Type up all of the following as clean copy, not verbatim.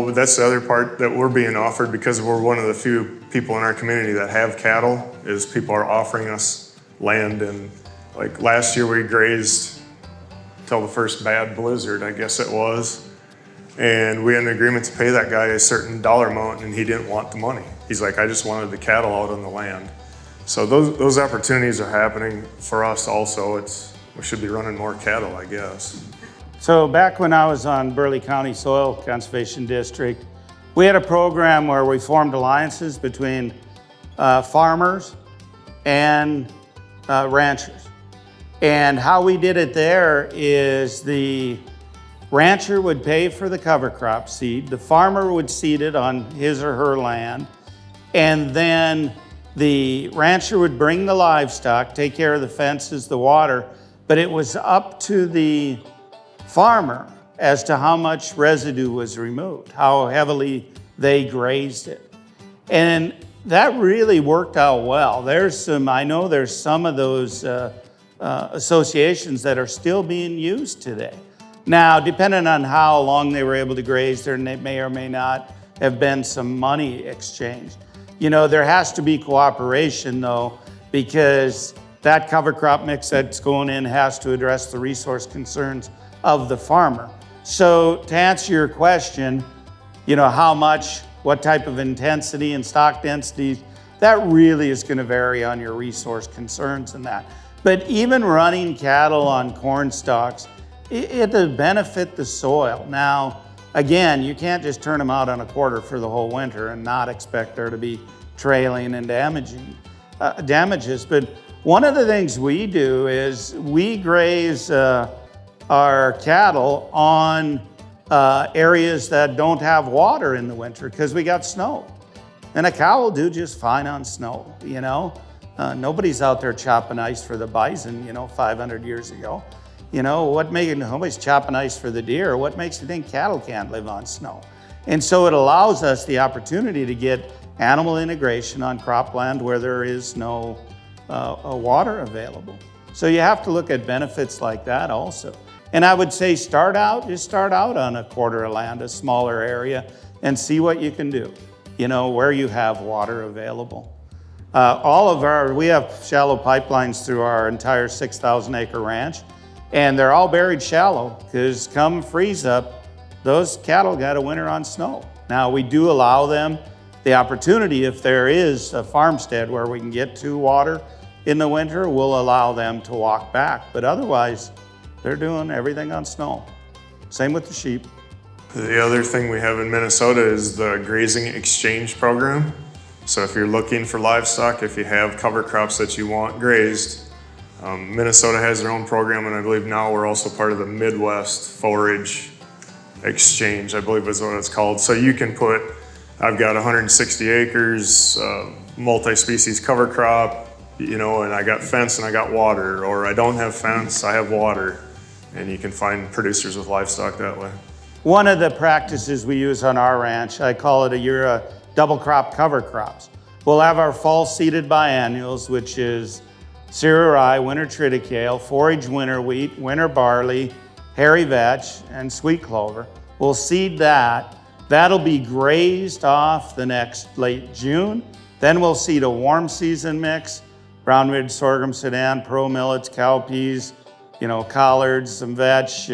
So that's the other part that we're being offered, because we're one of the few people in our community that have cattle, is people are offering us land. And like last year we grazed till the first bad blizzard, I guess it was. And we had an agreement to pay that guy a certain dollar amount, and he didn't want the money. He's like, I just wanted the cattle out on the land. So those opportunities are happening for us also. We should be running more cattle, I guess. So back when I was on Burleigh County Soil Conservation District, we had a program where we formed alliances between farmers and ranchers. And how we did it there is the rancher would pay for the cover crop seed, the farmer would seed it on his or her land, and then the rancher would bring the livestock, take care of the fences, the water, but it was up to the farmer as to how much residue was removed, how heavily they grazed it. And that really worked out well. I know there's some of those associations that are still being used today. Now, depending on how long they were able to graze, there may or may not have been some money exchanged. You know, there has to be cooperation though, because that cover crop mix that's going in has to address the resource concerns of the farmer. So to answer your question, you know, how much, what type of intensity and stock densities, that really is going to vary on your resource concerns and that. But even running cattle on corn stalks, it'll benefit the soil. Now, again, you can't just turn them out on a quarter for the whole winter and not expect there to be trailing and damages. But one of the things we do is we graze our cattle on areas that don't have water in the winter because we got snow. And a cow will do just fine on snow, you know. Nobody's out there chopping ice for the bison, you know, 500 years ago. You know, nobody's chopping ice for the deer. What makes you think cattle can't live on snow? And so it allows us the opportunity to get animal integration on cropland where there is no water available. So you have to look at benefits like that also. And I would say just start out on a quarter of land, a smaller area, and see what you can do, you know, where you have water available. We have shallow pipelines through our entire 6,000 acre ranch, and they're all buried shallow because come freeze up, those cattle got a winter on snow. Now we do allow them the opportunity, if there is a farmstead where we can get to water in the winter, we'll allow them to walk back. But otherwise, they're doing everything on snow. Same with the sheep. The other thing we have in Minnesota is the Grazing exchange program. So if you're looking for livestock, if you have cover crops that you want grazed, Minnesota has their own program, and I believe now we're also part of the Midwest Forage Exchange, I believe is what it's called. So you can I've got 160 acres, multi-species cover crop, you know, and I got fence and I got water, or I don't have fence, I have water. And you can find producers with livestock that way. One of the practices we use on our ranch, I call it a double crop cover crops. We'll have our fall seeded biennials, which is cereal rye, winter triticale, forage winter wheat, winter barley, hairy vetch, and sweet clover. We'll seed that. That'll be grazed off the next late June. Then we'll seed a warm season mix, brown ridge sorghum, sudan, pearl millets, cowpeas, you know, collards, some vetch,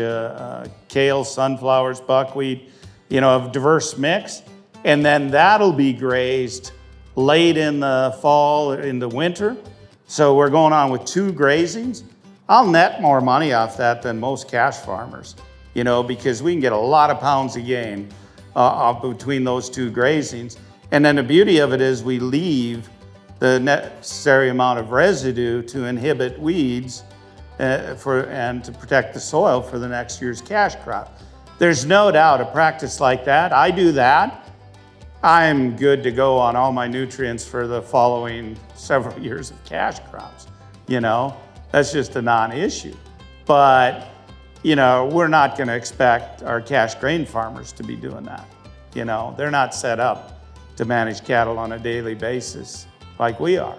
kale, sunflowers, buckwheat, you know, a diverse mix. And then that'll be grazed late in the fall, in the winter. So we're going on with 2 grazings. I'll net more money off that than most cash farmers, you know, because we can get a lot of pounds of gain between those 2 grazings. And then the beauty of it is we leave the necessary amount of residue to inhibit weeds and to protect the soil for the next year's cash crop. There's no doubt a practice like that, I do that, I'm good to go on all my nutrients for the following several years of cash crops. You know, that's just a non-issue. But, you know, we're not going to expect our cash grain farmers to be doing that. You know, they're not set up to manage cattle on a daily basis like we are.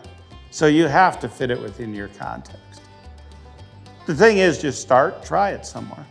So you have to fit it within your context. The thing is, just try it somewhere.